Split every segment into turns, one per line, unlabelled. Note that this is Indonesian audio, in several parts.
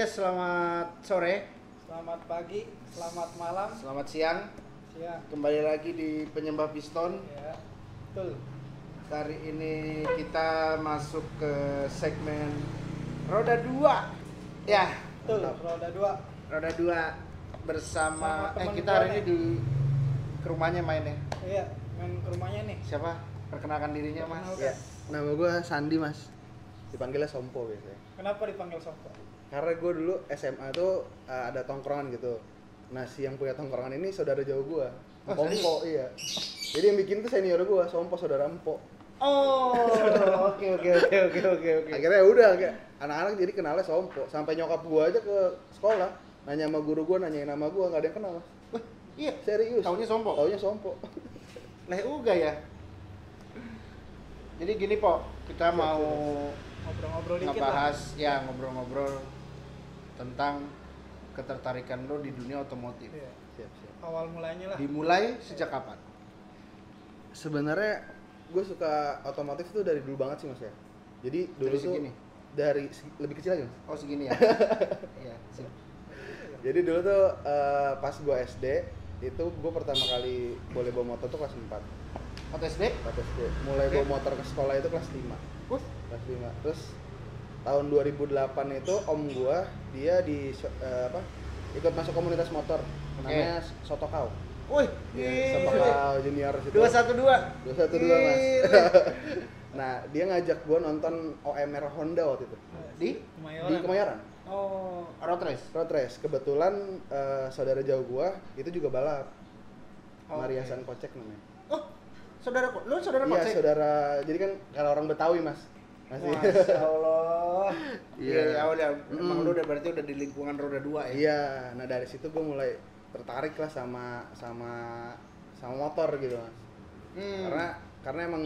Selamat sore,
selamat pagi, selamat malam,
selamat siang. Kembali lagi di Penyembah Piston.
Ya, betul.
Kali ini kita masuk ke segmen Roda 2. Ya,
Betul,
mantap. Roda 2 bersama
teman
kita
gua
hari ini
nih.
ke rumahnya main ya.
Iya, main ke rumahnya nih.
Siapa? Perkenalkan dirinya, Mas.
Perkenalkan.
Ya, nama gue Sandi mas, dipanggilnya Sompo biasanya.
Kenapa dipanggil Sompo?
Karena gue dulu SMA tuh ada tongkrongan gitu. Nah si yang punya tongkrongan ini saudara jauh gue, Sompo iya. Jadi yang bikin tuh senior gue, Sompo saudara Empo.
Oh, oke.
Akhirnya udah kayak anak-anak jadi kenalnya Sompo. Sampai nyokap gue aja ke sekolah nanya sama guru gue, nanyain nama gue, nggak ada yang kenal mas.
Wah, iya.
Serius.
Taunya Sompo.
Taunya Sompo.
Leh uga ya. Jadi gini Po, kita mau
Ngobrol-ngobrol dikit
ngebahas ya ngobrol-ngobrol tentang ketertarikan lo di dunia otomotif.
Iya.
Siap.
Awal mulanya lah.
Dimulai sejak kapan?
Sebenarnya gue suka otomotif tuh dari dulu banget sih mas ya. Jadi dulu
Dari
tuh
segini?
lebih kecil lagi mas.
Oh segini ya? Iya.
Jadi dulu tuh pas gue SD itu gue pertama kali boleh bawa motor tuh kelas 4.
Waktu SD?
Kelas SD. Mulai
Oke.
bawa motor ke sekolah itu kelas 5. Kelas 5. Terus tahun 2008 itu om gue dia ikut masuk komunitas motor namanya Sotokau.
Wih,
Ya, Sotokau junior situ.
212.
212 mas. Nah dia ngajak gue nonton OMR Honda waktu itu
Di?
di Kemayoran.
Oh, road race.
Road race. Kebetulan saudara jauh gue itu juga balap.
Oke.
Mariasan Kocek namanya.
Oh, lu saudara
Iya,
Kocek?
saudara. Jadi kan kalau orang Betawi, Mas. Masih.
Masya Allah.
Iya.
Iya, udah. Emang lu udah berarti udah di lingkungan roda 2 ya?
Iya. Nah, dari situ gue mulai tertarik lah sama motor gitu, Mas. Karena emang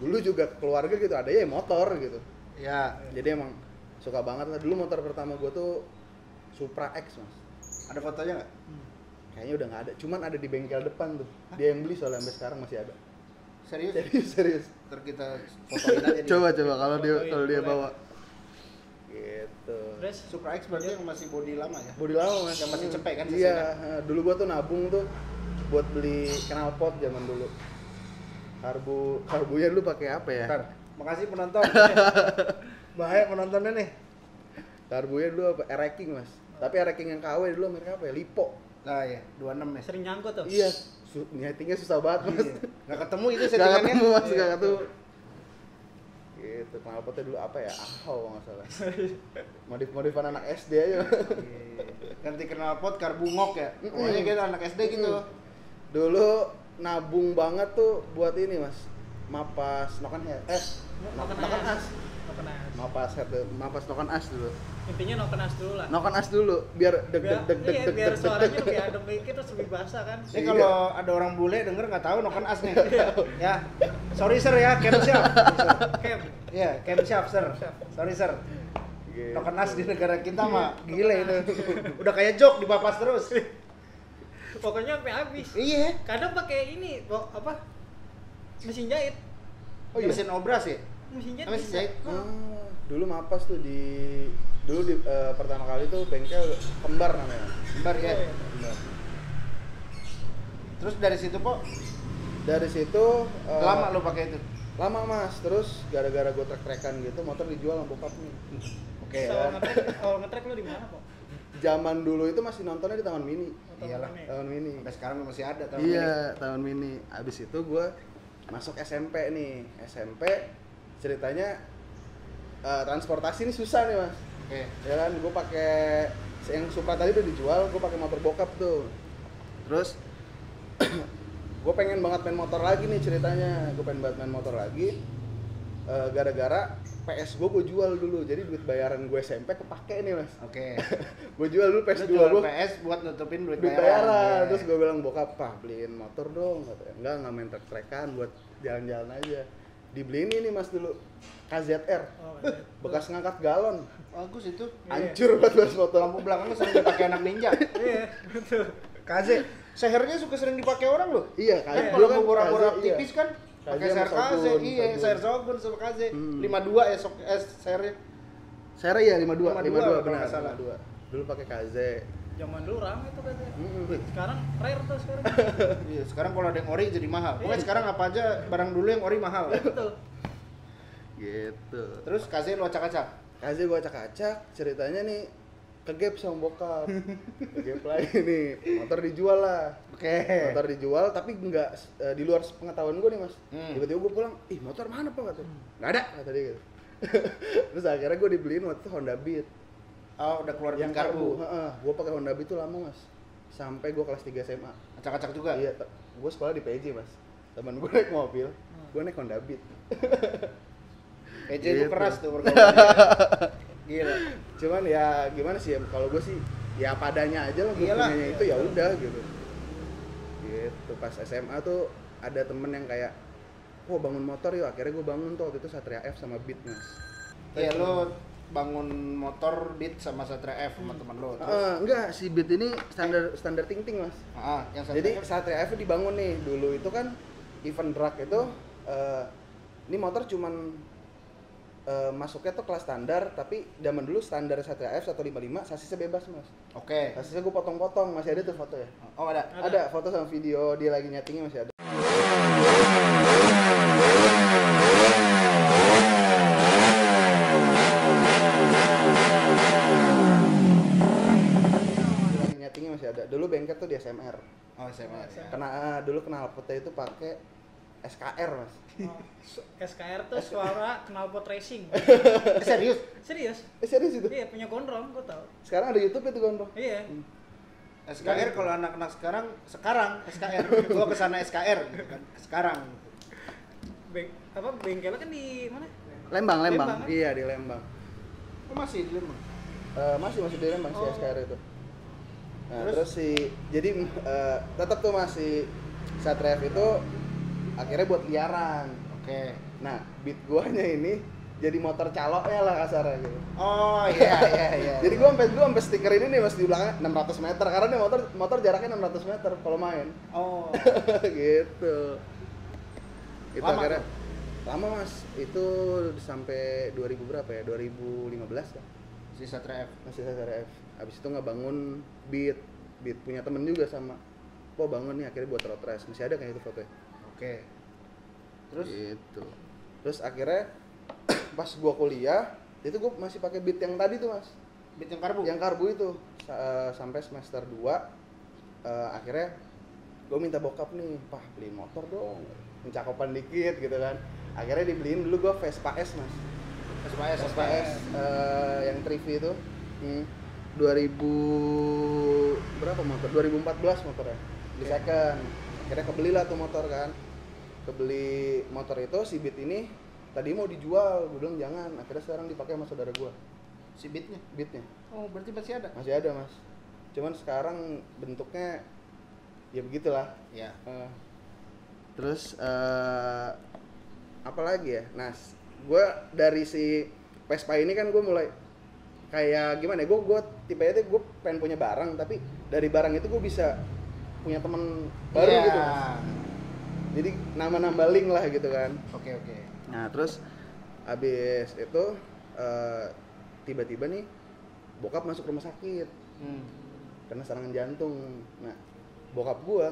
dulu juga keluarga gitu ada ya motor gitu.
Iya.
Jadi emang suka banget lah. Dulu motor pertama gue tuh Supra X, Mas.
Ada fotonya nggak?
Kayaknya udah nggak ada. Cuman ada di bengkel depan tuh. Dia yang beli soalnya sampai sekarang masih ada.
Serius?
Serius.
Ntar kita fotoin aja.
Coba kalau dia
Boleh.
bawa. Gitu.
Terus
Supra X berarti yang masih body lama ya?
Bodi lama mas.
Yang masih cepek kan?
Iya. Dulu gua tuh nabung tuh buat beli knalpot zaman dulu. Karbunya dulu pakai apa ya?
Bentar. Makasih penonton. Bahaya penontonnya nih.
Karbunya dulu apa? Ereking mas. Tapi Ereking yang KW dulu mereka apa ya? Lipo.
Nah ya, 26 ya.
sering nyangkut tuh.
Iya. Nyetingnya susah banget mas.
Iya. Nggak ketemu itu
Gak
settingannya?
ketemu mas,
Iya.
gak ketemu. Gitu, knalpotnya dulu apa ya? Ahau nggak salah. Modif-modifan anak SD aja.
Iya. Ganti knalpot karbu ngok ya. Pokoknya kita anak SD gitu.
Dulu nabung banget tuh buat ini mas. Mapas nokan as. Nokan as. Mapas nokan as dulu.
Intinya nokenas dulu lah.
Nokan as dulu biar deg
Biar, biar suaranya lebih adem dikit terus lebih basah kan.
Ini kalau ada orang bule denger nggak tahu nokan as nih. Ya. Sorry sir ya, cam siap.
Camp.
Iya, cam siap sir. Sorry sir.
Gitu.
Nokan as di negara kita mah gile itu. Udah kayak jok dipapas terus.
Pokoknya sampai habis.
Iya.
Kadang pakai ini, apa? Mesin jahit.
Oh, mesin obras ya?
Mesin jahit.
Mesin
bisa.
jahit.
Dulu mapas tuh pertama kali tuh bengkel Kembar namanya.
Kembar ya.
Oh, iya.
Kembar.
Terus dari situ kok
Dari situ
lama lo pakai itu?
lama mas. Terus gara-gara gue trek-trekan gitu motor dijual sama bokap nih.
Oke.
Awal ngetrek lu di mana, Pak?
Zaman dulu itu masih nontonnya di Taman Mini.
Iyalah.
Taman Mini.
Sampai sekarang masih ada tahu
Iya, Taman Mini. Abis itu gue masuk SMP nih. SMP ceritanya transportasi ini susah nih mas.
Oke.
Ya kan, gue pakai yang Supra tadi udah dijual, gue pakai motor bokap tuh. Terus gue pengen banget main motor lagi nih ceritanya. Gue pengen banget main motor lagi. Gara-gara PS gue jual dulu, jadi duit bayaran gue SMP kepake nih mas.
Oke.
Gue jual dulu PS2
Lu jual
gue,
PS buat nutupin duit
duit
bayaran.
bayaran.
Iya.
Terus gue bilang bokap, "Pah, beliin motor dong." Katanya, enggak main trek-trekan, buat jalan-jalan aja. Dibeliin ini mas dulu, KZR,
Oh,
bekas ngangkat galon,
Bagus itu.
hancur buat mas motor.
Lampu belakangnya sering dipakai anak ninja.
iya, betul.
Kaze, sehernya suka sering dipakai orang loh.
Iya,
Kan
KZR
kalau
kan
mau borak-borak
KZR, iya.
tipis kan pakai
KZR
seher
sama
Kaze.
Shogun,
Iya,
Shogun.
seher Shogun sama Kaze. 52 ya sehernya.
Saya iya 52,
52
52
kalau
benar.
nggak salah.
52. Dulu pakai KZ.
Zaman dulu ramai tuh katanya.
Mm-mm.
Sekarang rare tuh sekarang.
Iya, sekarang kalau ada yang ori jadi mahal. Pokoknya
Iya.
sekarang apa aja barang dulu yang ori mahal.
Betul.
Gitu.
Terus Kaze lu acak-acak.
KZ gua acak-acak, ceritanya nih kegap sama bokap. Kegap lagi nih, motor dijual lah.
Oke.
Motor dijual tapi enggak di luar pengetahuan gue nih mas. Tiba-tiba gue pulang, ih motor mana pak kata, nggak ada kata dia gitu. Terus akhirnya gue dibeliin waktu itu Honda Beat
Oh, udah keluar
yang
bin karbu.
Gue pakai Honda Beat tuh lama mas, sampai gue kelas 3 SMA.
Acak-acak juga.
Iya, gue sekolah di PJ mas. Teman gue naik mobil, gue naik Honda Beat.
PJ itu
Gitu.
keras tuh pergaulannya. Gila.
Cuman ya gimana sih, kalau gue sih ya padanya aja lah, gue
Iyalah.
punyanya itu ya udah gitu. Gitu pas SMA tuh ada temen yang kayak, "Wah bangun motor yuk," akhirnya gue bangun tuh waktu itu Satria F sama Beat mas.
Iya, lu bangun motor Beat sama Satria F sama teman lu. Terus
Enggak, si Beat ini standar ting mas.
yang
Jadi
Satria F
Satria F dibangun nih, dulu itu kan event drag itu ini motor cuman masuknya tuh kelas standar, tapi zaman dulu standar Satria F 155 sasisnya bebas mas.
Oke.
Sasisnya gue potong-potong, masih ada tuh foto ya.
Oh, ada.
Ada foto sama video dia lagi nyetingnya masih ada. Dia lagi nyetingnya masih ada. Dulu bengkel tuh di SMR.
Oh, SMA.
Dulu knalpotnya itu pakai SKR mas.
Oh, SKR tuh suara knalpot racing.
Serius?
Serius?
Serius itu?
Iya, punya gondrong, gua tahu.
Sekarang ada YouTube itu gondrong.
Iya.
SKR kalau anak-anak sekarang SKR. Gua kesana SKR gitu kan. Sekarang.
Bengkelnya kan di mana?
Lembang.
Lembang, kan?
Iya di Lembang.
Oh, masih di Lembang.
Masih di Lembang si
Oh.
SKR itu. Nah,
Terus?
terus jadi tetap tuh masih Satria F itu akhirnya buat liaran.
Oke.
Nah, Beat guanya ini jadi motor caloknya lah kasarnya gitu.
Oh, iya.
Jadi gua sampai stiker ini nih mas di belakangnya 600 meter karena nih motor jaraknya 600 meter kalau main.
Oh.
Gitu. Itu
Lama
akhirnya
tuh?
lama mas, itu sampai 2000 berapa ya? 2015 lah.
Si Satria F.
Masih Satria F. Habis itu bangun Beat punya temen juga sama. Oh bangun nih akhirnya buat road race. Masih ada kan itu fotonya.
Oke. Terus
Gitu. Terus akhirnya pas gua kuliah itu gua masih pakai Beat yang tadi tuh mas,
Beat yang karbu.
yang karbu itu sampai semester 2 akhirnya gua minta bokap nih, "Pah beli motor dong, mencakupan dikit gitu kan." Akhirnya dibeliin dulu gua Vespa S mas. Vespa S yang Trivi itu 2000 berapa motor? 2014 motornya di second. Akhirnya kebelilah tuh motor kan. Kebeli motor itu si Beat ini tadi mau dijual, gue bilang jangan. Akhirnya sekarang dipakai sama saudara gue.
Si Beatnya.
Beatnya
Oh, berarti masih ada.
masih ada mas. Cuman sekarang bentuknya ya begitulah.
Ya.
Terus apa lagi ya? Nah, gue dari si Vespa ini kan gue mulai kayak gimana ya? Gue tipenya tuh gue pengen punya barang, tapi dari barang itu gue bisa punya teman baru
Iya.
gitu mas. Jadi nambah link lah gitu kan.
Oke.
Nah terus abis itu tiba-tiba nih bokap masuk rumah sakit karena serangan jantung. Nah bokap gua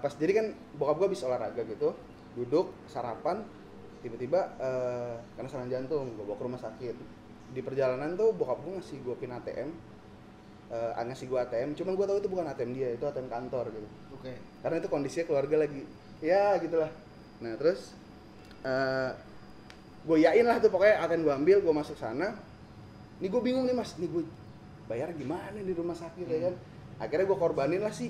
pas jadi kan bokap gua habis olahraga gitu, duduk sarapan, tiba-tiba karena serangan jantung gua bawa ke rumah sakit. Di perjalanan tuh bokap gua ngasih gua pin ATM, ngasih gua ATM, cuman gua tahu itu bukan ATM dia, itu ATM kantor gitu.
Oke.
Karena itu kondisinya keluarga lagi ya gitulah. Nah terus gue yain lah tuh pokoknya ATM gue ambil, gue masuk sana. Nih gue bingung nih mas, nih gue bayar gimana di rumah sakit ya kan. Akhirnya gue korbanin lah si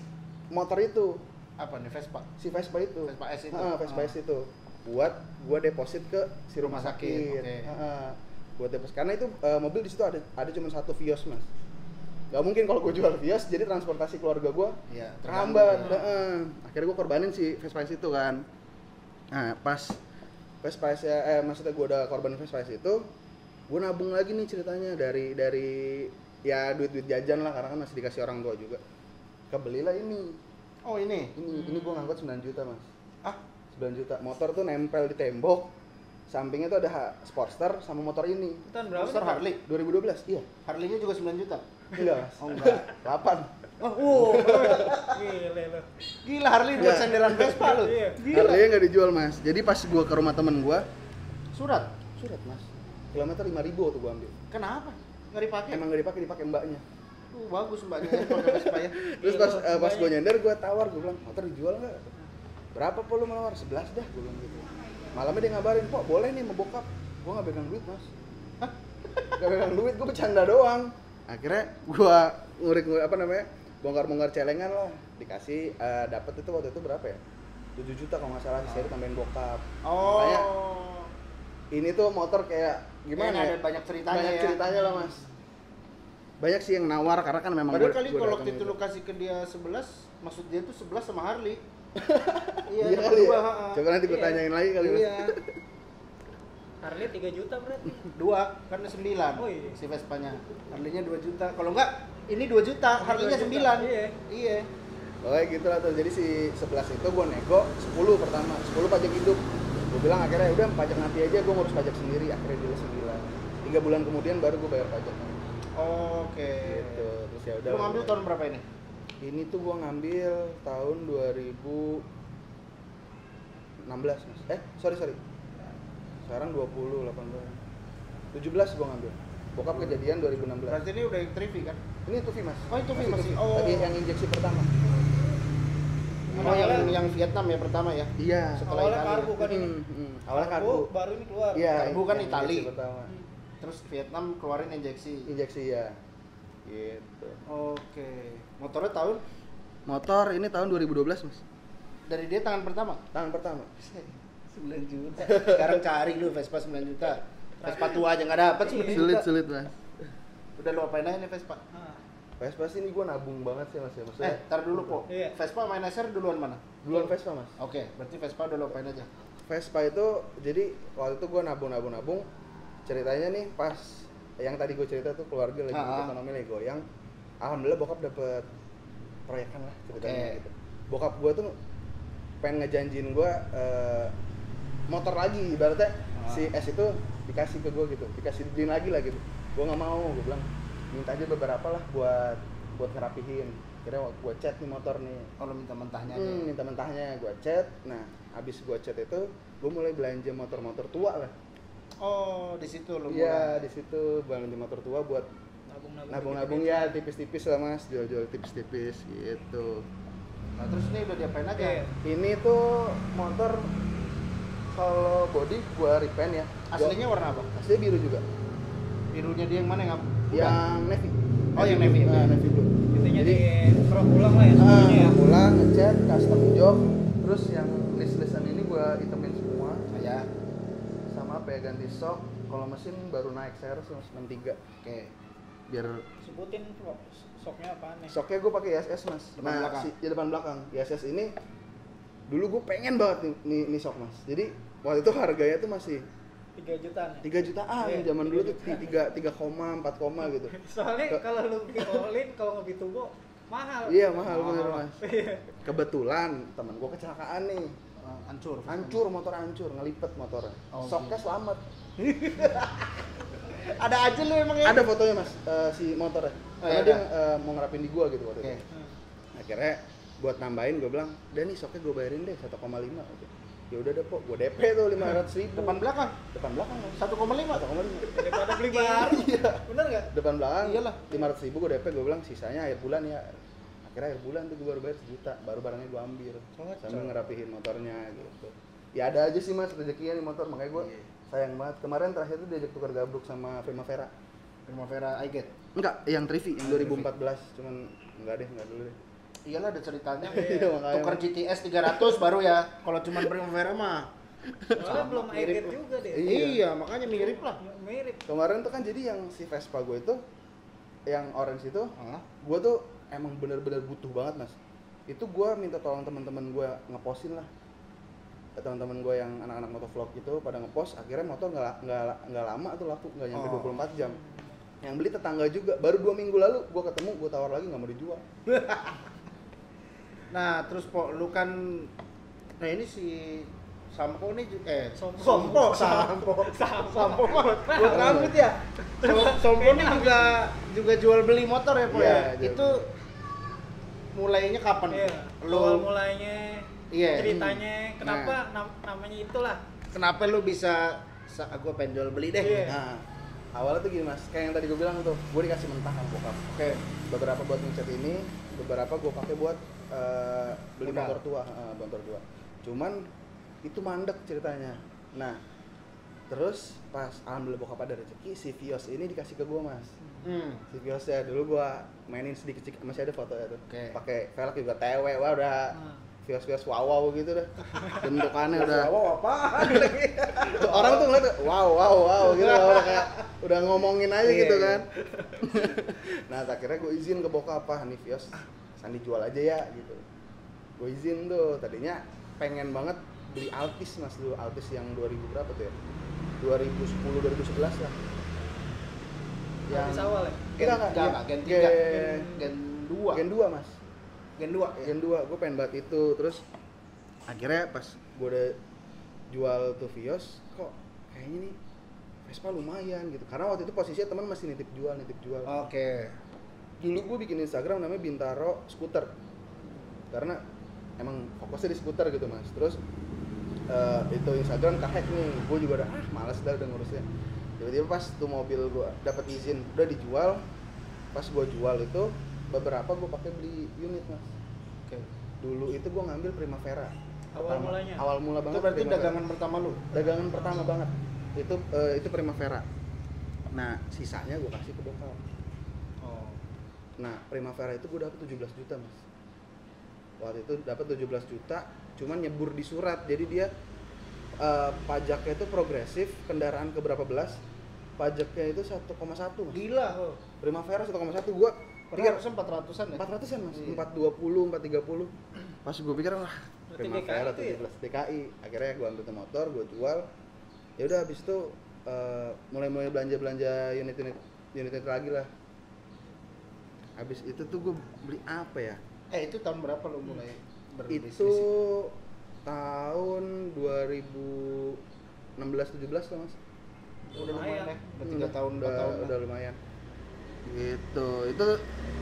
motor itu,
Apa nih Vespa?
si Vespa itu.
Vespa S itu?
Vespa S itu buat gue deposit ke si rumah
Rumah sakit,
sakit.
oke.
buat Vios karena itu mobil di situ ada cuma satu Vios mas. Gak mungkin kalau gue jual Vios jadi transportasi keluarga gue terhambat. Akhirnya gue korbanin si Vespa itu kan. Nah pas Vespa maksudnya gue udah korban Vespa itu, gue nabung lagi nih ceritanya dari ya duit jajan lah karena kan masih dikasih orang tua juga. Kebelilah ini.
Oh ini
gue ngangkut 9 juta mas. 9 juta. Motor tuh nempel di tembok. Sampingnya tuh ada Sportster sama motor ini.
Tahun berapa?
Sportster Harley
2012. Iya.
Harley-nya juga 9 juta.
Enggak mas.
Oh enggak.
8.
Gile lo.
Gila Harley buat senderan Vespa lu.
Iya.
Harley-nya nggak dijual mas. Jadi pas gue ke rumah temen gue,
Surat
mas. Kilometer 5.000 tuh gue ambil.
kenapa nggak dipakai?
Emang nggak dipakai mbaknya.
Bagus mbaknya ya pakai Vespa ya.
Terus pas gue nyender gue tawar, gue bilang motor dijual nggak? Berapa po lu melawar? 11 dah, gue bilang gitu. Malamnya dia ngabarin, "Pok, boleh nih mau bokap." Gue nggak pegang duit mas. Nggak pegang duit, gue bercanda doang. Akhirnya gue ngurik bongkar celengan lah. Dikasih dapat itu waktu itu berapa ya? 7 juta kalau nggak salah, saya tambahin bokap. Makanya ini tuh motor kayak gimana ya?
Ada banyak ceritanya
Banyak ceritanya lah mas. Banyak sih yang nawar karena kan memang
Padahal kali
gua
kalau
datang
waktu itu lu kasih ke dia 11, maksud dia tuh 11 sama Harley.
Iya kali ya.
ha-ha.
Coba nanti gue
Iya.
tanyain lagi kali mas.
Iya.
Harley 3 juta berarti.
2 karena 9
Oh, iya.
si Vespanya. Harley-nya 2 juta. Kalau enggak ini 2 juta, Harley-nya
2 juta.
9.
Iya.
Iya.
Oke gitu lah tuh. Jadi si 11 itu gue nego 10 pertama, 10 pajak hidup. Gue bilang akhirnya udah pajak nanti aja, gue ngurus pajak sendiri. Akhirnya dia 9. 3 bulan kemudian baru gue bayar pajak.
Oke.
Gitu. Terus ya udah.
Lu ngambil tahun berapa ini?
Ini tuh gue ngambil tahun 2016 mas. Sorry. Sekarang 20, 18, 17 gue ngambil. Bokap kejadian 2016.
Berarti ini udah yang Trivi kan?
Ini Tufi mas.
Oh, itu masih. Oh.
Tadi yang injeksi pertama.
Oh, yang Vietnam ya pertama ya?
Iya.
Setelah
Awalnya
Italia.
karbu kan ini.
Awalnya karbu.
Baru ini keluar.
Iya.
Karbu kan
yang
Itali.
injeksi pertama.
Terus Vietnam keluarin injeksi.
Injeksi ya. Gitu.
Oke. Motornya tahun
Motor ini tahun 2012 mas.
dari dia tangan pertama.
Tangan pertama.
9 juta. Sekarang cari lu Vespa 9 juta. Vespa tua aja nggak dapet 9 juta.
Sulit mas.
Udah lu apain aja nih Vespa?
Ah.
Vespa sih ini gue nabung banget sih mas ya maksudnya.
Tar dulu Po.
Iya.
Vespa main SR duluan mana?
Duluan Vespa mas.
Oke, berarti Vespa udah lu apain aja.
Vespa itu jadi waktu itu gue nabung. Ceritanya nih pas yang tadi gue cerita tuh keluarga lagi ekonomi lagi goyang. Alhamdulillah bokap dapet proyekan lah ceritanya gitu. Bokap gue tuh pengen ngejanjiin gue motor lagi ibaratnya si S itu dikasih ke gue gitu, dikasih beliin lagi lah gitu. Gue nggak mau, gue bilang minta aja beberapa lah buat ngerapihin. Kira gue cat nih motor nih.
Kalau minta mentahnya aja.
Minta mentahnya gue cat. Nah abis gue cat itu gue mulai belanja motor-motor tua lah.
Oh, di situ lu
Iya, di situ belanja motor tua buat nabung-nabung ya tipis-tipis lah mas, jual-jual tipis-tipis gitu.
Nah, terus ini udah diapain aja?
Iya.
Ini tuh motor kalau body gua repaint ya.
Aslinya warna apa?
Aslinya biru juga.
Birunya dia yang mana yang
Yang navy.
Oh, yang navy.
Nah, navy blue.
Intinya di pro ulang lah ya semuanya ya.
Pulang ngecat, custom jok, terus yang list-listan ini gua hitamin semua.
Ya.
Sama apa ya, ganti shock. Kalau mesin baru naik servis 93.
Oke.
Biar
Sebutin shocknya apaan nih?
shocknya gue pakai ISS mas.
Depan belakang?
Depan belakang. ISS ini dulu gue pengen banget nih shock mas. Jadi waktu itu harganya tuh masih
3 jutaan ya?
3 jutaan.
Iya,
Zaman
3
dulu tuh
jutaan.
3, 4 gitu.
Soalnya kalau lu beli all-in, kalau ngebeli turbo mahal.
Iya mahal bener
Mahal.
mas. Kebetulan temen gue kecelakaan nih.
Hancur.
Motor hancur, ngelipet motornya.
Oh,
Shocknya
gitu.
selamat.
Ada aja lu emang ya?
Ada fotonya mas, si motornya.
Oh,
Karena
iya,
dia
ada.
mau ngerapin di gua gitu waktu
Oke.
itu. Akhirnya buat nambahin gue bilang, "Dan nih shocknya gue bayarin deh 1,5." Ya udah deh Pok, gue DP tuh 500.000.
Depan belakang
Depan belakang mas.
1,5.
1,5.
Daripada beli baru.
Iya.
Bener nggak?
Depan belakang.
Iyalah.
500.000 gue DP, gue bilang sisanya akhir bulan ya. Akhirnya akhir bulan tuh gue baru bayar 1 juta, baru barangnya gue ambil. Sambil ngerapihin motornya gitu. Ya ada aja sih mas rezekinya nih motor, makanya gue sayang banget. Kemarin terakhir tuh diajak tukar gabruk sama Primavera.
Primavera I-Get.
Enggak, yang Trivi yang 2014, cuman enggak dulu deh.
Iyalah ada ceritanya.
Iya, makanya.
Tukar GTS 300 baru ya. Kalau cuma Primavera mah
Soalnya belum
mirip
akhir
lah.
juga deh.
Iya, makanya mirip lah.
Mirip.
Kemarin tuh kan jadi yang si Vespa gue itu yang orange itu,
Hah?
gue tuh emang bener-bener butuh banget mas. Itu gue minta tolong teman-teman gue ngepostin lah. Teman-teman gue yang anak-anak motovlog gitu pada ngepost, akhirnya motor nggak lama tuh laku, nggak nyampe 24 jam. Yang beli tetangga juga, baru 2 minggu lalu gue ketemu, gue tawar lagi nggak mau dijual.
Nah, terus Po, lu kan nah ini si Sampo nih
Sampo
mah buat rambut ya. Sampo nih juga jual beli motor ya, Po
Iya,
ya.
jual
Itu mulainya kapan?
Iya. Awal mulainya
Iya.
ceritanya kenapa namanya itulah.
Kenapa lu bisa gua pengen jual beli deh?
Iya.
Nah, awalnya tuh gini mas, kayak yang tadi gue bilang tuh, gue dikasih mentah sama bokap.
Oke.
Beberapa buat ngecat ini, beberapa gue pakai buat beli
Modal.
motor tua. Cuman itu mandek ceritanya. Nah, terus pas alhamdulillah bokap ada rezeki, si Vios ini dikasih ke gue mas. Si Vios ya dulu gue mainin sedikit, masih ada fotonya tuh.
Oke.
Pakai velg juga TW, wah udah Vios wow gitu dah. Bentukannya udah.
Wow, apaan?
Orang tuh ngeliat wow gitu udah kayak udah ngomongin aja gitu
Iya.
kan. Nah akhirnya gue izin ke bokap, nih Vios Sandi jual aja ya gitu. Gue izin tuh, tadinya pengen banget beli Altis mas dulu, Altis yang 2000 berapa tuh ya, 2010 2011 lah.
Yang awal ya.
Enggak, Gen 3, Gen 2.
Gen 2 mas,
Gen 2.
Gen 2 gue pengen banget itu. Terus akhirnya pas gue udah jual tuh Vios, kok kayaknya nih Vespa lumayan gitu, karena waktu itu posisinya teman masih nitip jual.
Oke.
Dulu gue bikin Instagram namanya Bintaro Scooter, karena emang fokusnya di skuter gitu mas. Terus itu Instagram kehack nih, gue juga udah males udah ngurusnya. Tiba-tiba pas tuh mobil gue dapat izin udah dijual, pas gue jual itu beberapa gue pakai beli unit mas.
Oke.
Dulu itu gue ngambil Primavera.
Mulanya.
Awal mula banget.
Itu berarti
Primavera.
dagangan pertama lu.
Dagangan pertama banget. Itu Primavera. Nah sisanya gue kasih ke bokap.
Oh.
Nah, Primavera itu gue dapet 17 juta mas. Waktu itu dapat 17 juta, cuman nyebur di surat. Jadi dia pajaknya itu progresif, kendaraan ke berapa belas, pajaknya itu 1,1 mas.
Gila.
Primavera 1,1, gue pikir
400-an ya?
400-an mas,
Iya.
420, 430. Pas gue pikir wah,
Berarti
Primavera
DKI itu
17 DKI. Akhirnya gue ambil tuh motor, gue jual. Ya udah habis itu mulai belanja unit lagi lah. Habis itu tuh gue beli apa ya?
Itu tahun berapa lu mulai berbisnis?
Itu tahun 2016-17 lah mas.
Udah lumayan ya? Udah 3 tahun, 4
udah,
tahun
udah lumayan. Gitu. Itu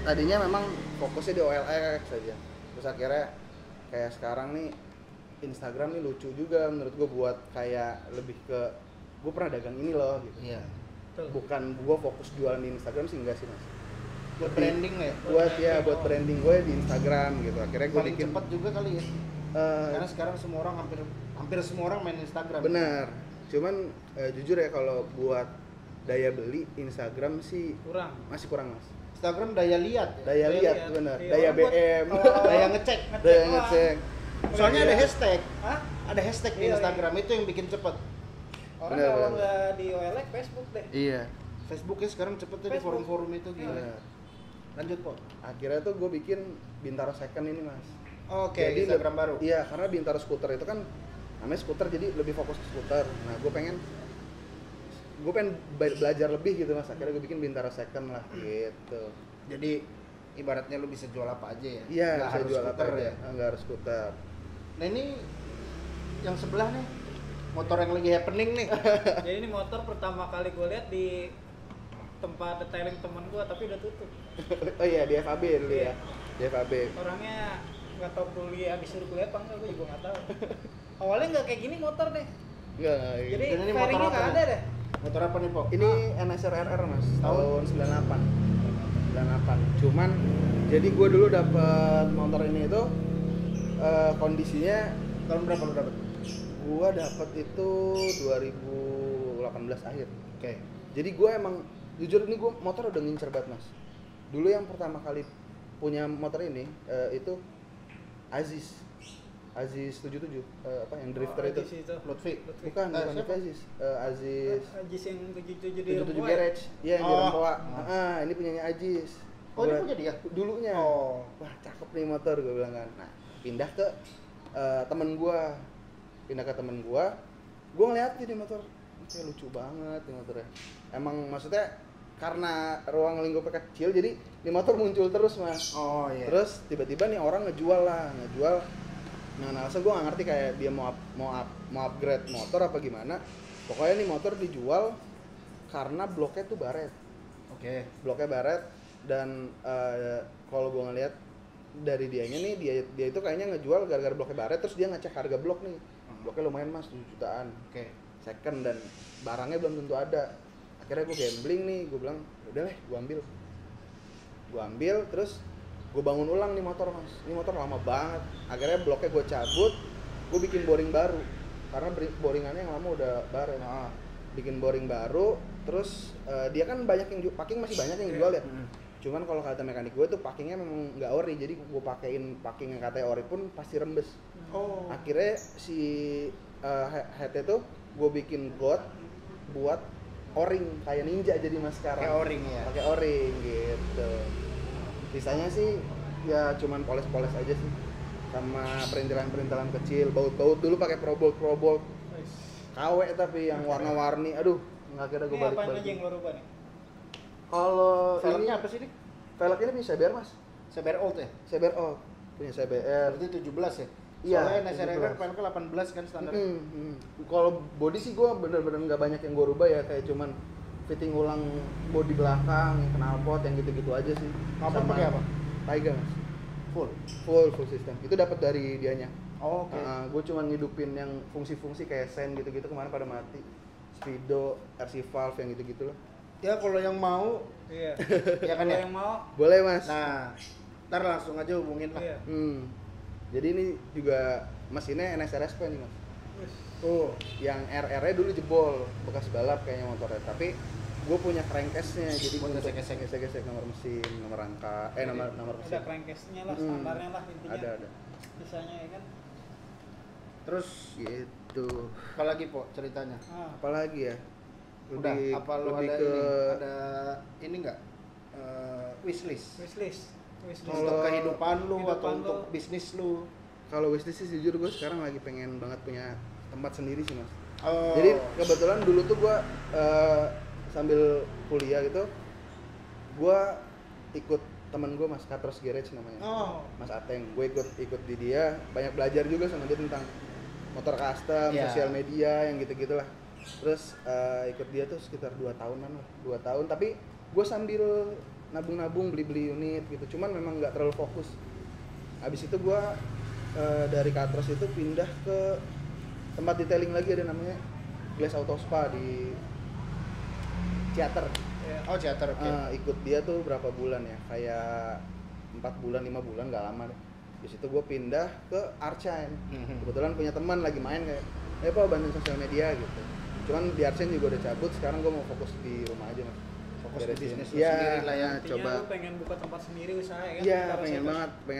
tadinya memang fokusnya di OLX aja. Terus akhirnya kayak sekarang nih Instagram nih lucu juga menurut gue, buat kayak lebih ke gue pernah dagang ini loh gitu.
Iya.
Bukan gue fokus jualan di Instagram sih, enggak sih mas.
Buat branding lah ya?
Buat branding gue di Instagram gitu. Akhirnya gue
Paling
bikin
cepat juga kali ya? Karena sekarang semua orang hampir semua orang main Instagram.
benar. Cuman jujur ya kalau buat daya beli Instagram sih
Kurang.
masih kurang mas.
Instagram daya lihat ya?
Daya lihat benar.
Iya,
Daya
orang buat-
BM,
Daya ngecek.
daya
doang.
ngecek.
Soalnya ada hashtag.
Hah?
Ada hashtag di
Iya,
Instagram itu yang bikin cepet.
Orang
Bener,
kalau
bener.
nggak di OLX Facebook deh.
Iya.
Facebooknya sekarang cepet tuh di
Facebook.
forum-forum itu gila.
Benar.
Lanjut Po.
Akhirnya tuh gue bikin Bintaro Second ini mas.
Oke,
Jadi
Instagram baru.
Iya, karena Bintaro Scooter itu kan namanya skuter, jadi lebih fokus ke skuter. Nah, gue pengen belajar lebih gitu mas. Akhirnya gue bikin Bintaro Second lah gitu.
Jadi ibaratnya lu bisa jual apa aja ya?
Iya,
Nggak
bisa
harus
jual apa
skuter
aja.
ya.
Nggak harus skuter.
Nah ini yang sebelah nih, motor yang lagi happening nih.
Jadi ini motor pertama kali gue lihat di tempat detailing temen gue, tapi udah tutup.
Oh iya, di FAB dulu ya.
Iya.
Di FAB.
Orangnya nggak tahu kuliah, habis suruh kuliah apa enggak, gue juga nggak tahu. Awalnya nggak kayak gini motor deh.
Enggak.
Jadi
Dan ini motor
fairingnya
apa
nggak
nih?
ada deh.
Motor apa nih Po?
Ini NSR RR mas, tahun 98. 98. Cuman jadi gue dulu dapet motor ini itu kondisinya
Tahun berapa lu dapet?
gue dapet itu 2018 akhir.
Oke.
Jadi gue emang jujur ini gue motor udah ngincer banget mas. Dulu yang pertama kali punya motor ini itu Aziz Aziz 77 apa yang drifter
Oh,
itu.
Aziz itu.
Lutfi.
Bukan
siapa?
Aziz. Aziz
Ajis yang 77 di
77
Rempoa.
Garage. Iya, yang di
Oh.
Rempoa. Ini punyanya Aziz.
Oh, ini
Gua-
punya dia?
Dulunya.
Oh.
Wah, cakep nih motor gue bilang kan. Nah, pindah ke temen gua. Pindah ke temen gua. Gua ngeliat nih motor. Kayak lucu banget nih motornya. Emang maksudnya karena ruang lingkupnya kecil jadi ini motor muncul terus, Mas.
Oh iya.
Terus tiba-tiba nih orang ngejual. Nah, alasan gue nggak ngerti kayak dia mau upgrade motor apa gimana. Pokoknya nih motor dijual karena bloknya tuh baret.
Oke.
Bloknya baret dan kalau gue ngeliat dari dianya nih dia itu kayaknya ngejual gara-gara bloknya baret terus dia ngecek harga blok nih. Bloknya lumayan Mas, 7 jutaan.
Oke.
Second dan barangnya belum tentu ada. Akhirnya gue gambling nih, gue bilang udah deh gue ambil terus gue bangun ulang nih motor Mas. Ini motor lama banget. Akhirnya bloknya gue cabut, gue bikin boring baru karena boringannya yang lama udah baret. Bikin boring baru, terus dia kan banyak yang packing masih banyak yang jual ya. Cuman kalau kata mekanik gue tuh packingnya memang nggak ori, jadi gue pakein packing yang katanya ori pun pasti rembes.
Oh.
Akhirnya si headnya tuh gue bikin got buat o-ring kayak Ninja jadi Mas sekarang.
Pakai o-ring ya.
Pakai o-ring gitu. Sisanya sih ya cuman poles-poles aja sih. Sama perintilan-perintilan kecil, baut-baut dulu pakai probolt. KW tapi yang warna-warni. Aduh, nggak kira gue
Ini apaan aja yang
balik-balik.
lo rubah nih?
Kalau ini
Velgnya apa sih nih?
velg ini punya CBR Mas.
CBR old ya?
CBR old. Punya CBR.
Berarti 17 ya?
Iya,
Soalnya NSRR
17.
velgnya 18 kan standar.
Kalau body sih gue bener-bener nggak banyak yang gue rubah ya, kayak cuman fitting ulang body belakang, knalpot yang gitu-gitu aja sih.
Knalpot pakai apa?
Taiga Mas.
Full.
Full system. Itu dapat dari dianya.
Oh, oke.
Gue cuman ngidupin yang fungsi-fungsi kayak sen gitu-gitu kemarin pada mati. Speedo, RC valve yang gitu-gitu loh.
Ya kalau yang mau
Iya.
ya kan
Kalau
ya.
yang mau,
Boleh Mas.
Nah, ntar langsung aja hubungin lah.
iya.
Jadi ini juga mesinnya NSRSP nih Mas.
Tuh.
Yang RR-nya dulu jebol, bekas balap kayaknya motornya. Tapi gue punya crankcase-nya, jadi
Buat
untuk
gesek-gesek.
nomor mesin, nomor rangka, nomor
Ada
mesin.
crankcase-nya lah, standarnya lah intinya.
Ada.
Sisanya ya kan.
Terus
Gitu.
apalagi Po ceritanya?
Apalagi ya?
Udah, apa lu
lebih
ada
ke
ini? Ada ini enggak? Wishlist.
Wishlist.
Untuk kehidupan lu atau
Kehidupan
untuk
lu.
bisnis lu.
kalau bisnis sih jujur gue sekarang lagi pengen banget punya tempat sendiri sih Mas.
Oh.
Jadi kebetulan dulu tuh gue sambil kuliah gitu, gue ikut temen gue Mas Katros Garage namanya.
Oh.
Mas Ateng, gue ikut di dia, banyak belajar juga sama dia tentang motor custom,
Iya.
sosial media yang gitu-gitulah. Terus ikut dia tuh sekitar 2 tahunan lah, 2 tahun. Tapi gue sambil nabung-nabung beli-beli unit gitu, cuman memang nggak terlalu fokus. Abis itu gue dari Katros itu pindah ke tempat detailing lagi, ada namanya Glass Auto Spa di Ciater.
Iya.
Oh, Ciater, oke.
Ikut dia tuh berapa bulan ya, kayak 4 bulan 5 bulan, nggak lama deh. Di situ gue pindah ke Archain. Kebetulan punya teman lagi main kayak Pak bantuin sosial media gitu. Cuman di Archain juga udah cabut, sekarang gue mau fokus di rumah aja Mas.
Fokus di
Beresin.
bisnis lu
Iya,
sendiri lah ya.
Intinya
coba.
lu pengen buka tempat sendiri usaha ya kan?
Iya,
Kalau
pengen
saya-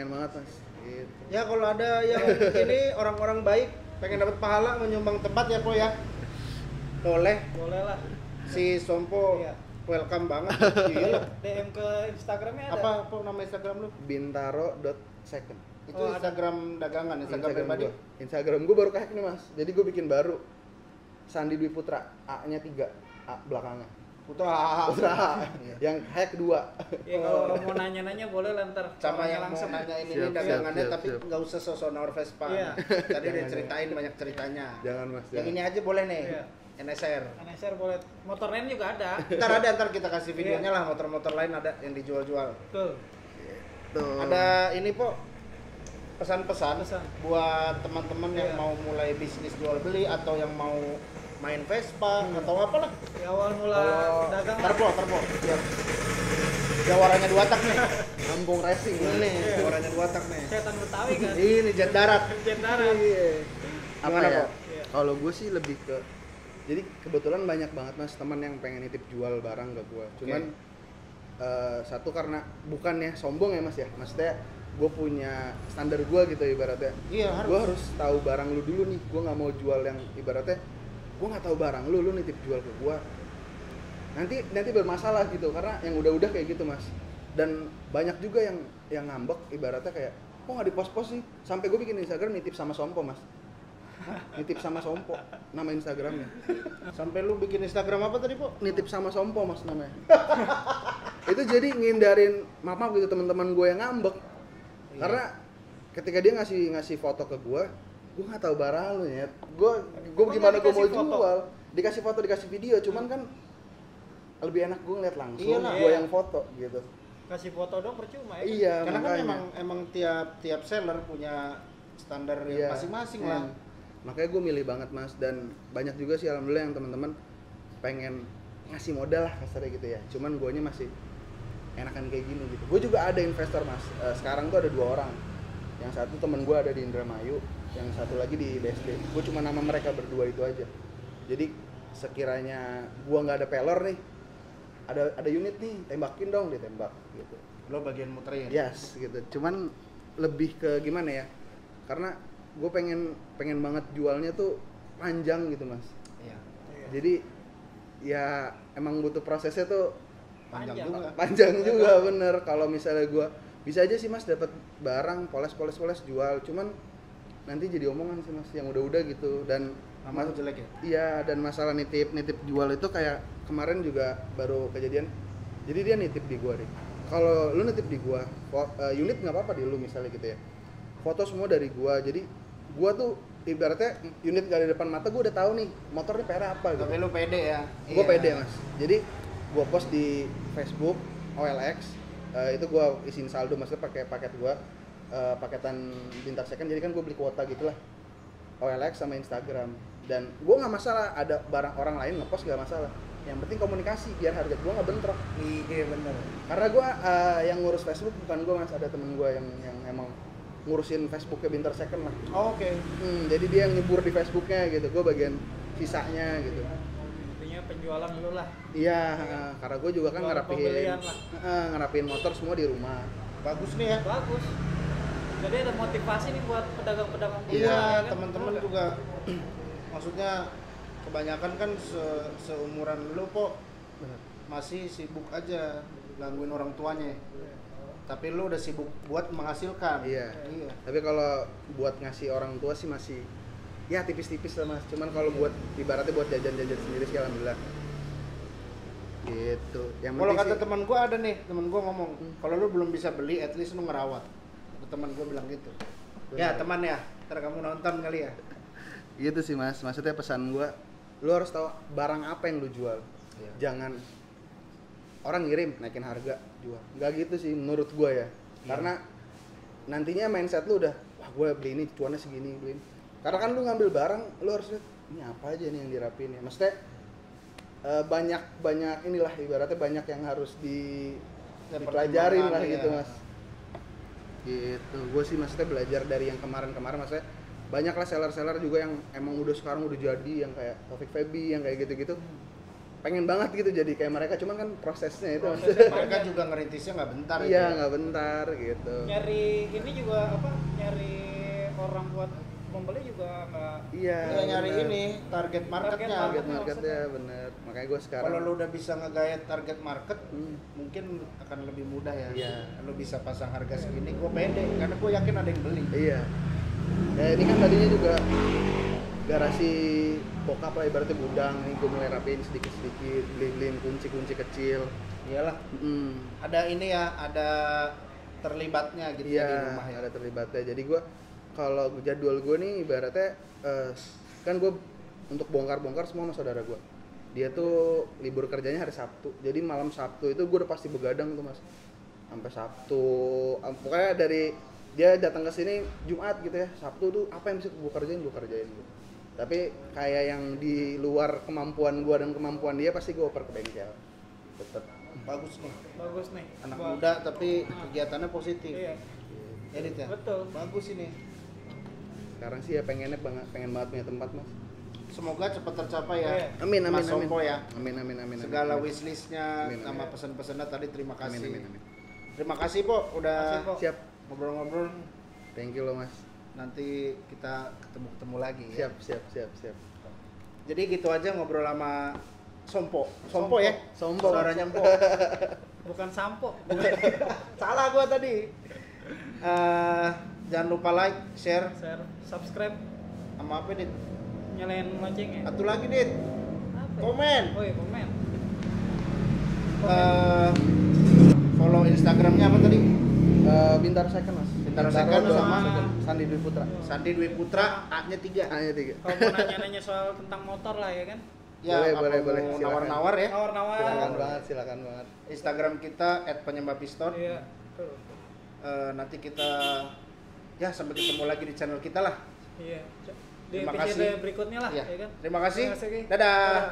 banget Mas. Gitu.
Ya kalau ada yang ini orang-orang baik pengen dapat pahala menyumbang tempat ya Po ya. Boleh.
Boleh lah.
Si Sompo
Iya.
welcome banget. Iya.
DM ke Instagramnya ada.
Apa Po nama Instagram lu?
Bintaro.second.
Itu
Oh, ada.
Instagram dagangan, Instagram pribadi.
Instagram gue baru kehack nih Mas. Jadi gue bikin baru. Sandi Dwi Putra, A-nya 3, A belakangnya.
Putra.
Yang hack 2.
Ya kalau mau nanya-nanya boleh lah ntar.
Sama
orangnya
yang mau
langsung.
nanya ini
Siap,
dagangannya
siap,
tapi
siap.
nggak usah sosok nawar Vespa.
Iya.
Tadi udah
Jangan,
ceritain banyak ceritanya.
Jangan Mas.
Yang
jangan.
ini aja boleh nih.
Iya.
NSR.
NSR boleh. Motor lain juga ada.
Ntar kita kasih videonya lah, motor-motor lain ada yang dijual-jual.
Betul.
Tuh.
Ada ini Po, pesan-pesan
Pesan.
buat teman-teman yang
Iya.
mau mulai bisnis jual beli atau yang mau main Vespa atau apalah.
Di awal mula dagang.
Terpo. Biar jawarannya 2 tak nih.
Kampung racing
Ini jawarannya 2 tak nih.
Setan Betawi kan.
Ini jet darat.
Jet darat.
Apa
Gimana,
ya?
Kok?
Iya.
Kalau gue sih lebih ke, jadi kebetulan banyak banget Mas teman yang pengen nitip jual barang ke gue. Cuman satu karena bukannya sombong ya Mas ya, maksudnya gue punya standar gue gitu ibaratnya.
Iya, harus.
Gue harus tahu barang lu dulu nih. Gue nggak mau jual yang ibaratnya gue nggak tahu barang lu nitip jual ke gue. Nanti bermasalah gitu karena yang udah kayak gitu mas. Dan banyak juga yang ngambek ibaratnya kayak kok nggak di-post sih. Sampai gue bikin Instagram nitip sama Sompo mas. Nitip sama Sompo nama Instagramnya.
Sampai lu bikin Instagram apa tadi, Po?
Nitip sama Sompo mas namanya. Itu jadi ngindarin maaf gitu teman-teman gue yang ngambek.
Iya.
Karena ketika dia ngasih foto ke gue nggak tahu barang lu ya. Gue gimana gue mau jual? Dikasih foto, dikasih video, cuman kan lebih enak gue ngeliat langsung.
Iyalah,
gue yang foto gitu.
Kasih foto dong percuma ya.
Iya,
Karena
makanya.
kan emang tiap seller punya standar
Iya.
masing-masing lah.
Makanya gue milih banget mas, dan banyak juga sih alhamdulillah yang teman-teman pengen ngasih modal lah kasarnya gitu ya. Cuman guanya masih enakan kayak gini gitu. Gue juga ada investor mas. Sekarang tuh ada 2 orang. Yang satu temen gue ada di Indramayu, yang satu lagi di BSD. Gue cuma nama mereka berdua itu aja. Jadi sekiranya gue nggak ada pelor nih, ada unit nih, tembakin dong, ditembak gitu.
Lo bagian muterin.
Yes gitu. Cuman lebih ke gimana ya? Karena gue pengen banget jualnya tuh panjang gitu mas.
Iya.
Jadi ya emang butuh prosesnya tuh
Panjang juga.
bener. Kalau misalnya gue bisa aja sih mas dapat barang poles jual, cuman nanti jadi omongan sih mas yang udah gitu. Dan
Nama lu jelek ya?
iya, dan masalah nitip jual itu kayak kemarin juga baru kejadian. Jadi dia nitip di gua deh. Kalau lu nitip di gua, unit nggak apa-apa di lu misalnya gitu ya. Foto semua dari gua. Jadi gua tuh ibaratnya unit gak di depan mata, gua udah tahu nih motornya PR apa gitu.
Tapi lu pede ya?
Gua
Iya.
pede mas. Jadi gua post di Facebook OLX, itu gua isiin saldo, maksudnya pakai paket gua, paketan Bintar Second. Jadi kan gua beli kuota gitulah, OLX sama Instagram. Dan gue nggak masalah ada barang orang lain ngepost, nggak masalah. Yang penting komunikasi biar harga gue nggak bentrok.
Iya bener.
Karena gue yang ngurus Facebook bukan gue mas, ada temen gue yang emang ngurusin Facebooknya Bintar Second lah.
Oh, oke.
Jadi dia yang nyebur di Facebooknya gitu, gue bagian sisanya gitu.
Intinya penjualan lu lah.
Iya, karena gue juga kan
Pembelian lah.
ngerapiin motor semua di rumah.
Bagus nih ya.
Bagus. Jadi ada motivasi nih buat pedagang-pedagang pemula,
Iya,
ya kan?
teman-teman
Bener
juga maksudnya kebanyakan kan seumuran lu Po masih sibuk aja gangguin orang tuanya. Tapi lu udah sibuk buat menghasilkan.
Iya. Tapi kalau buat ngasih orang tua sih masih ya tipis-tipis lah mas. Cuman kalau buat ibaratnya buat jajan-jajan sendiri sih alhamdulillah. Gitu. Yang
Kalau
penting
kata
sih-
teman gua ada nih, teman gua ngomong, kalau lu belum bisa beli, at least lu ngerawat. Ada teman gua bilang gitu. Ya
Benar.
teman ya, ntar kamu nonton kali ya.
Gitu sih mas, maksudnya pesan gua, lu harus tahu barang apa yang lu jual.
Iya.
Jangan orang ngirim naikin harga jual. Nggak gitu sih menurut gua ya. Karena nantinya mindset lu udah, wah gua beli ini cuannya segini, beli ini. Karena kan lu ngambil barang, lu harus lihat ini apa aja nih yang dirapiin ya. Maksudnya banyak inilah ibaratnya banyak yang harus dipelajarin lah
Iya.
gitu mas. Gitu, gue sih maksudnya belajar dari yang kemarin maksudnya banyak lah seller-seller juga yang emang udah sekarang udah jadi yang kayak Taufik Febi yang kayak gitu-gitu pengen banget gitu jadi kayak mereka, cuman kan prosesnya itu mas.
Mereka juga ngerintisnya nggak bentar.
Iya
itu.
nggak bentar gitu.
Nyari ini juga apa? Nyari orang buat membeli juga nggak.
Iya
Iya, nyari
bener.
ini target marketnya.
Target marketnya bener, makanya gue sekarang
Kalau lu udah bisa ngegayat target market,
Hmm.
mungkin akan lebih mudah ya.
Iya.
Lu bisa pasang harga segini, gue pede karena gue yakin ada yang beli.
Iya. Ya ini kan tadinya juga garasi bokap lah ibaratnya gudang, nih gue mulai rapiin sedikit-sedikit, beli-beliin kunci-kunci kecil.
Iyalah. Ada ini ya, ada terlibatnya gitu ya di
Iya,
rumah ya.
ada terlibatnya. Jadi gue kalau jadwal gue nih ibaratnya kan gue untuk bongkar-bongkar semua sama saudara gue. Dia tuh libur kerjanya hari Sabtu. Jadi malam Sabtu itu gue udah pasti begadang tuh mas. Sampai Sabtu, pokoknya dari dia datang ke sini Jumat gitu ya. Sabtu tuh apa yang bisa gue kerjain gitu. Tapi kayak yang di luar kemampuan gue dan kemampuan dia pasti gue oper ke bengkel. Tetep.
Bagus nih.
Bagus nih.
Anak
Buat-
muda tapi kegiatannya positif.
Iya.
Edit ya.
Betul.
Bagus ini.
Sekarang sih ya pengen banget punya tempat mas.
Semoga cepat tercapai ya.
Iya.
Amin
Mas Sompo ya.
Amin.
Segala
amin.
wishlistnya
Amin,
sama
amin.
pesan-pesannya tadi terima kasih.
Amin.
Terima kasih Po udah
Terima kasih, Po.
Siap.
ngobrol-ngobrol.
Thank you lo Mas.
Nanti kita ketemu lagi ya.
Siap.
Jadi gitu aja ngobrol sama Sompo ya.
Sompo.
Suaranya Empo.
Bukan sampo.
Salah gua tadi. Jangan lupa like, share,
Share, subscribe,
sama apa Dit?
nyalain loncengnya.
Satu lagi Dit.
Apa ya?
Komen.
Oh iya, komen.
Follow Instagramnya apa tadi?
Bintaro Second Mas.
Bintaro Second sama
Sandi Dwi Putra.
Sandi Dwi Putra, A-nya 3.
A-nya 3.
Kalau mau nanya-nanya soal tentang motor lah ya kan.
Ya,
Boleh,
apa
boleh.
mau
Silakan.
nawar-nawar ya.
Nawar-nawar.
Silakan banget.
Instagram kita @penyembah_piston.
Iya, betul.
Nanti kita ya sampai ketemu lagi di channel kita lah.
Iya. Di
Terima
episode
kasih.
berikutnya lah
Iya.
ya kan.
Terima kasih.
Oke.
Dadah.
Dadah.